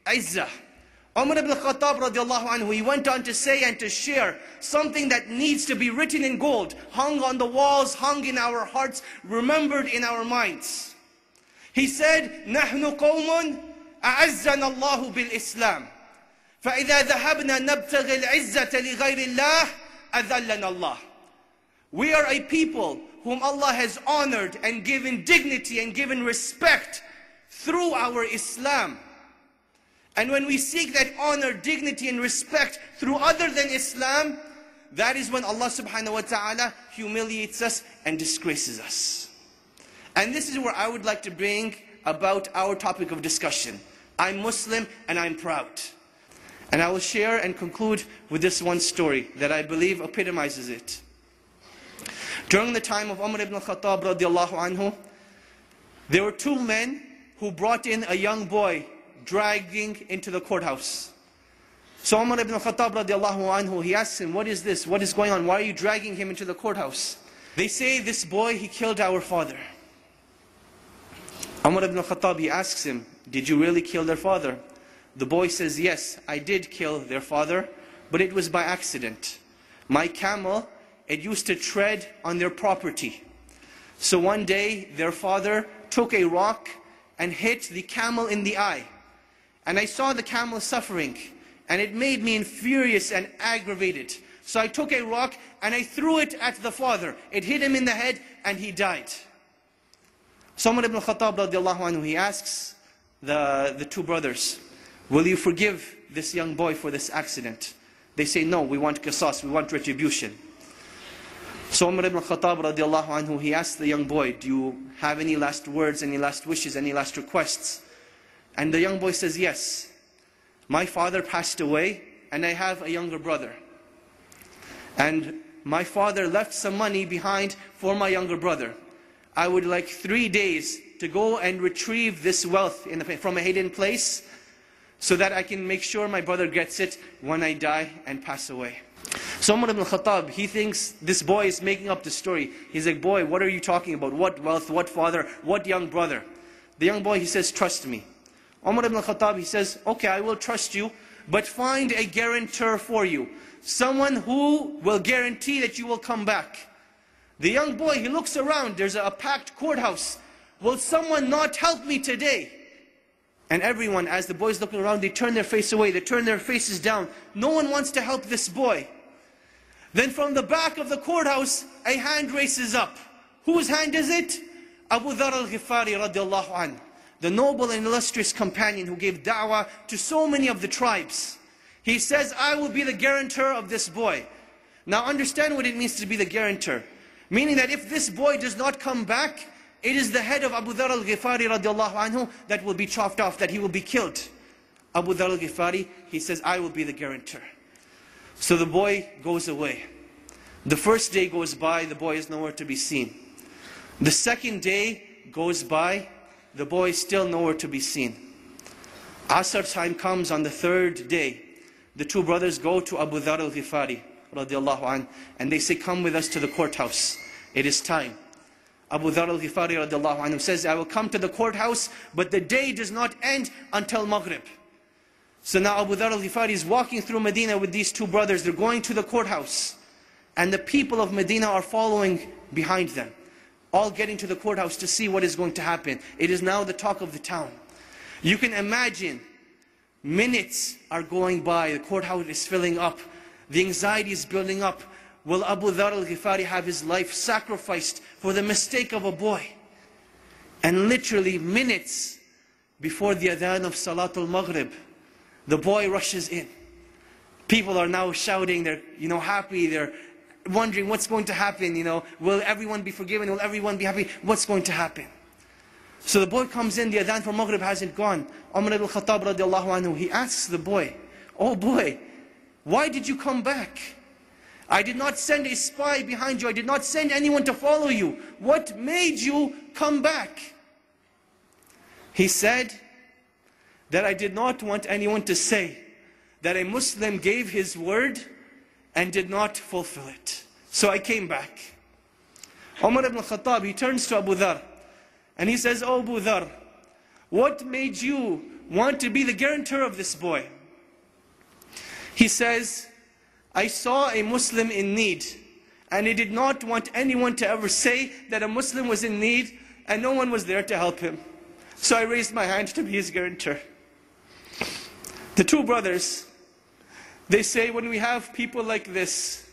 izzah. Umar ibn Khattab radiallahu anhu, he went on to say and to share something that needs to be written in gold, hung on the walls, hung in our hearts, remembered in our minds. He said, نحن قوم أعزنا الله بالإسلام فإذا ذهبنا نبتغي العزة لغير الله أذلنا الله. We are a people whom Allah has honored and given dignity and given respect through our Islam. And when we seek that honor, dignity and respect through other than Islam, that is when Allah subhanahu wa ta'ala humiliates us and disgraces us. And this is where I would like to bring about our topic of discussion. I'm Muslim and I'm proud. And I will share and conclude with this one story that I believe epitomizes it. During the time of Umar ibn Khattab radiallahu anhu, there were two men who brought in a young boy dragging into the courthouse. So Umar ibn Khattab radiallahu anhu, he asks him, what is this? What is going on? Why are you dragging him into the courthouse? They say, this boy, he killed our father. Umar ibn Khattab, he asks him, did you really kill their father? The boy says, yes, I did kill their father, but it was by accident. My camel, it used to tread on their property. So one day, their father took a rock and hit the camel in the eye. And I saw the camel suffering, and it made me furious and aggravated. So I took a rock and I threw it at the father. It hit him in the head and he died. So Umar ibn Khattab radiallahu anhu, he asks the two brothers, will you forgive this young boy for this accident? They say, no, we want qisas, we want retribution. So Umar ibn Khattab radiallahu anhu, he asks the young boy, do you have any last words, any last wishes, any last requests? And the young boy says, yes. My father passed away and I have a younger brother. And my father left some money behind for my younger brother. I would like 3 days to go and retrieve this wealth from a hidden place so that I can make sure my brother gets it when I die and pass away. So Umar ibn Khattab, he thinks this boy is making up the story. He's like, boy, what are you talking about? What wealth, what father, what young brother? The young boy, he says, trust me. Umar ibn Khattab, he says, okay, I will trust you, but find a guarantor for you. Someone who will guarantee that you will come back. The young boy, he looks around, there's a packed courthouse. Will someone not help me today? And everyone, as the boy's looking around, they turn their face away, they turn their faces down. No one wants to help this boy. Then from the back of the courthouse, a hand raises up. Whose hand is it? Abu Dhar al-Ghifari radiallahu anhu, the noble and illustrious companion who gave da'wah to so many of the tribes. He says, I will be the guarantor of this boy. Now understand what it means to be the guarantor. Meaning that if this boy does not come back, it is the head of Abu Dhar al-Ghifari radiallahu anhu that will be chopped off, that he will be killed. Abu Dhar al-Ghifari, he says, I will be the guarantor. So the boy goes away. The first day goes by, the boy is nowhere to be seen. The second day goes by, the boy is still nowhere to be seen. Asr time comes on the third day. The two brothers go to Abu Dhar al-Ghifari radiallahu anh, and they say, come with us to the courthouse. It is time. Abu Dhar al-Ghifari radiallahu anh says, I will come to the courthouse, but the day does not end until Maghrib. So now Abu Dhar al-Ghifari is walking through Medina with these two brothers. They're going to the courthouse. And the people of Medina are following behind them, all getting to the courthouse to see what is going to happen. It is now the talk of the town. You can imagine, minutes are going by, the courthouse is filling up, the anxiety is building up. Will Abu Dhar al-Ghifari have his life sacrificed for the mistake of a boy? And literally minutes before the adhan of Salatul Maghrib, the boy rushes in. People are now shouting, they're happy, they're wondering what's going to happen, will everyone be forgiven, will everyone be happy, what's going to happen? So the boy comes in, the adhan for Maghrib hasn't gone. Umar ibn Khattab radiallahu anhu, he asks the boy, oh boy, why did you come back? I did not send a spy behind you, I did not send anyone to follow you. What made you come back? He said that I did not want anyone to say that a Muslim gave his word and did not fulfill it. So I came back. Umar ibn Khattab, he turns to Abu Dhar and he says, oh Abu Dhar, what made you want to be the guarantor of this boy. He says, I saw a Muslim in need, and I did not want anyone to ever say that a Muslim was in need and no one was there to help him. So I raised my hand to be his guarantor. The two brothers, they say, when we have people like this,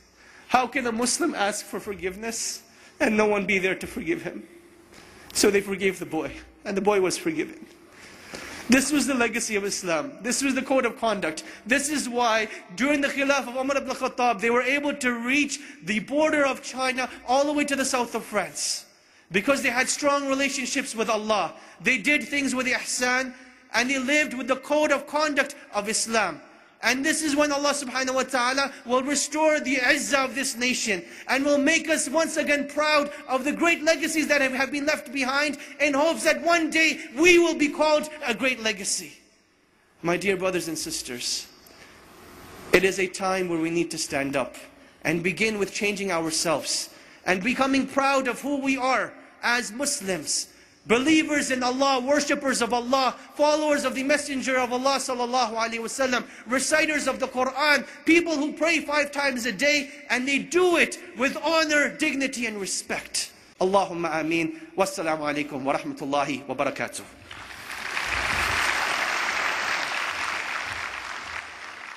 how can a Muslim ask for forgiveness and no one be there to forgive him? So they forgave the boy, and the boy was forgiven. This was the legacy of Islam. This was the code of conduct. This is why during the Khilaf of Umar ibn Khattab, they were able to reach the border of China all the way to the south of France. Because they had strong relationships with Allah. They did things with ihsan, and they lived with the code of conduct of Islam. And this is when Allah subhanahu wa ta'ala will restore the izzah of this nation and will make us once again proud of the great legacies that have been left behind, in hopes that one day we will be called a great legacy. My dear brothers and sisters, it is a time where we need to stand up and begin with changing ourselves and becoming proud of who we are as Muslims. Believers in Allah, worshippers of Allah, followers of the Messenger of Allah sallallahu alaihi wasallam, reciters of the Quran, people who pray 5 times a day, and they do it with honor, dignity and respect. Allahumma ameen. Wassalamu alaikum wa rahmatullahi wa barakatuh.